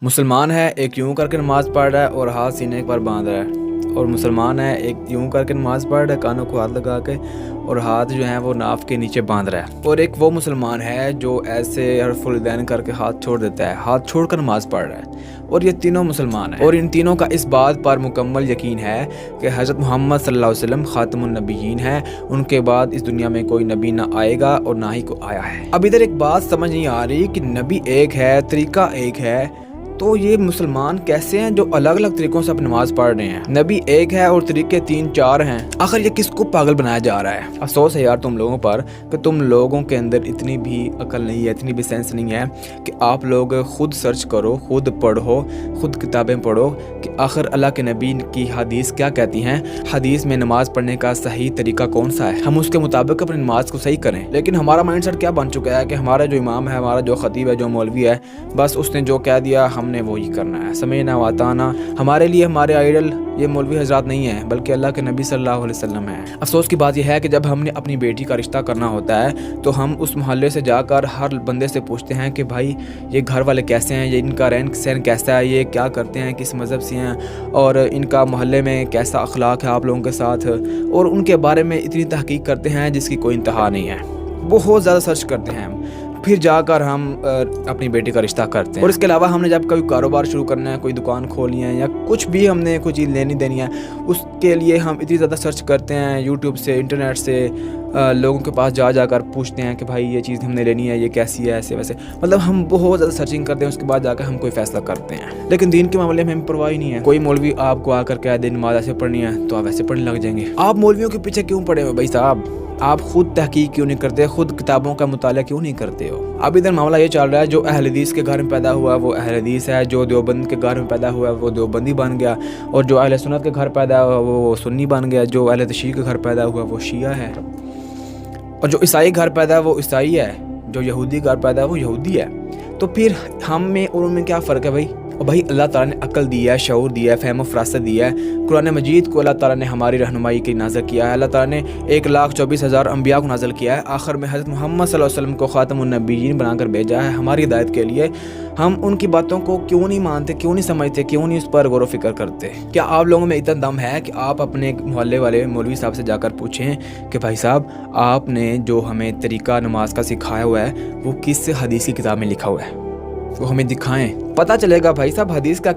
مسلمان ہے ایک یوں کر کے نماز پڑھ رہا ہے اور ہاتھ سینے پر باندھ رہا ہے، اور مسلمان ہے ایک یوں کر کے نماز پڑھ رہا ہے کانوں کو ہاتھ لگا کے اور ہاتھ جو ہیں وہ ناف کے نیچے باندھ رہا ہے، اور ایک وہ مسلمان ہے جو ایسے حرف الدین کر کے ہاتھ چھوڑ دیتا ہے، ہاتھ چھوڑ کر نماز پڑھ رہا ہے، اور یہ تینوں مسلمان ہیں، اور ان تینوں کا اس بات پر مکمل یقین ہے کہ حضرت محمد صلی اللہ علیہ وسلم خاتم النبیین ہیں، ان کے بعد اس دنیا میں کوئی نبی نہ آئے گا اور نہ ہی کوئی آیا ہے۔ اب ادھر ایک بات سمجھ نہیں آ رہی کہ نبی ایک ہے، طریقہ ایک ہے، تو یہ مسلمان کیسے ہیں جو الگ الگ طریقوں سے اپنی نماز پڑھ رہے ہیں؟ نبی ایک ہے اور طریقے 3-4 ہیں، آخر یہ کس کو پاگل بنایا جا رہا ہے؟ افسوس ہے یار تم لوگوں پر کہ تم لوگوں کے اندر اتنی بھی عقل نہیں ہے، اتنی بھی سینس نہیں ہے کہ آپ لوگ خود سرچ کرو، خود پڑھو، خود کتابیں پڑھو کہ آخر اللہ کے نبی کی حدیث کیا کہتی ہیں، حدیث میں نماز پڑھنے کا صحیح طریقہ کون سا ہے، ہم اس کے مطابق اپنی نماز کو صحیح کریں۔ لیکن ہمارا مائنڈ سیٹ کیا بن چکا ہے کہ ہمارا جو امام ہے، ہمارا جو خطیب ہے، جو مولوی ہے، بس اس نے جو کہہ دیا ہم نے وہی کرنا ہے، سمعنا واطعنا۔ ہمارے لیے ہمارے آئیڈل یہ مولوی حضرات نہیں ہیں بلکہ اللہ کے نبی صلی اللہ علیہ وسلم ہیں۔ افسوس کی بات یہ ہے کہ جب ہم نے اپنی بیٹی کا رشتہ کرنا ہوتا ہے تو ہم اس محلے سے جا کر ہر بندے سے پوچھتے ہیں کہ بھائی یہ گھر والے کیسے ہیں، یہ ان کا رہن سہن کیسا ہے، یہ کیا کرتے ہیں، کس مذہب سے ہیں، اور ان کا محلے میں کیسا اخلاق ہے آپ لوگوں کے ساتھ، اور ان کے بارے میں اتنی تحقیق کرتے ہیں جس کی کوئی انتہا نہیں ہے، بہت زیادہ سرچ کرتے ہیں ہم، پھر جا کر ہم اپنی بیٹی کا رشتہ کرتے ہیں۔ اور اس کے علاوہ ہم نے جب کوئی کاروبار شروع کرنا ہے، کوئی دکان کھولنی ہے یا کچھ بھی ہم نے کوئی چیز لینی دینی ہے، اس کے لیے ہم اتنی زیادہ سرچ کرتے ہیں یوٹیوب سے، انٹرنیٹ سے، لوگوں کے پاس جا کر پوچھتے ہیں کہ بھائی یہ چیز ہم نے لینی ہے، یہ کیسی ہے، ایسے ویسے، مطلب ہم بہت زیادہ سرچنگ کرتے ہیں، اس کے بعد جا کر ہم کوئی فیصلہ کرتے ہیں۔ لیکن دین کے معاملے میں ہمیں پرواہ ہی نہیں ہے، کوئی مولوی آپ کو آ کر کہہ دے نماز ایسے پڑھنی ہے تو آپ ویسے پڑھنے لگ جائیں گے۔ آپ مولویوں کے پیچھے کیوں پڑے ہو بھائی صاحب؟ آپ خود تحقیق کیوں نہیں کرتے، خود کتابوں کا مطالعہ کیوں نہیں کرتے ہو؟ اب ادھر معاملہ یہ چل رہا ہے جو اہل حدیث کے گھر میں پیدا ہوا وہ اہل حدیث ہے، جو دیوبند کے گھر میں پیدا ہوا وہ دیوبندی بن گیا، اور جو اہل سنت کے گھر پیدا ہوا وہ سنی بن گیا، جو اہل تشیع کے گھر پیدا ہوا وہ شیعہ ہے، اور جو عیسائی گھر پیدا وہ عیسائی ہے، جو یہودی گھر پیدا وہ یہودی ہے۔ تو پھر ہم میں اور ان میں کیا فرق ہے بھائی؟ اور بھائی اللہ تعالیٰ نے عقل دی ہے، شعور دیا ہے، فہم و فراست دیا ہے، قرآن مجید کو اللہ تعالیٰ نے ہماری رہنمائی کی نازل کیا ہے، اللہ تعالیٰ نے 1,24,000 انبیاء کو نازل کیا ہے، آخر میں حضرت محمد صلی اللہ علیہ وسلم کو خاتم النبیین بنا کر بھیجا ہے ہماری ہدایت کے لیے۔ ہم ان کی باتوں کو کیوں نہیں مانتے، کیوں نہیں سمجھتے، کیوں نہیں اس پر غور و فکر کرتے؟ کیا آپ لوگوں میں اتنا دم ہے کہ آپ اپنے محلے والے مولوی صاحب سے جا کر پوچھیں کہ بھائی صاحب آپ نے جو ہمیں طریقہ نماز کا سکھایا ہوا ہے وہ کس حدیث کی کتاب میں لکھا ہوا ہے، وہ ہمیں دکھائیں، پتہ چلے گا بھائی صاحب حدیث کا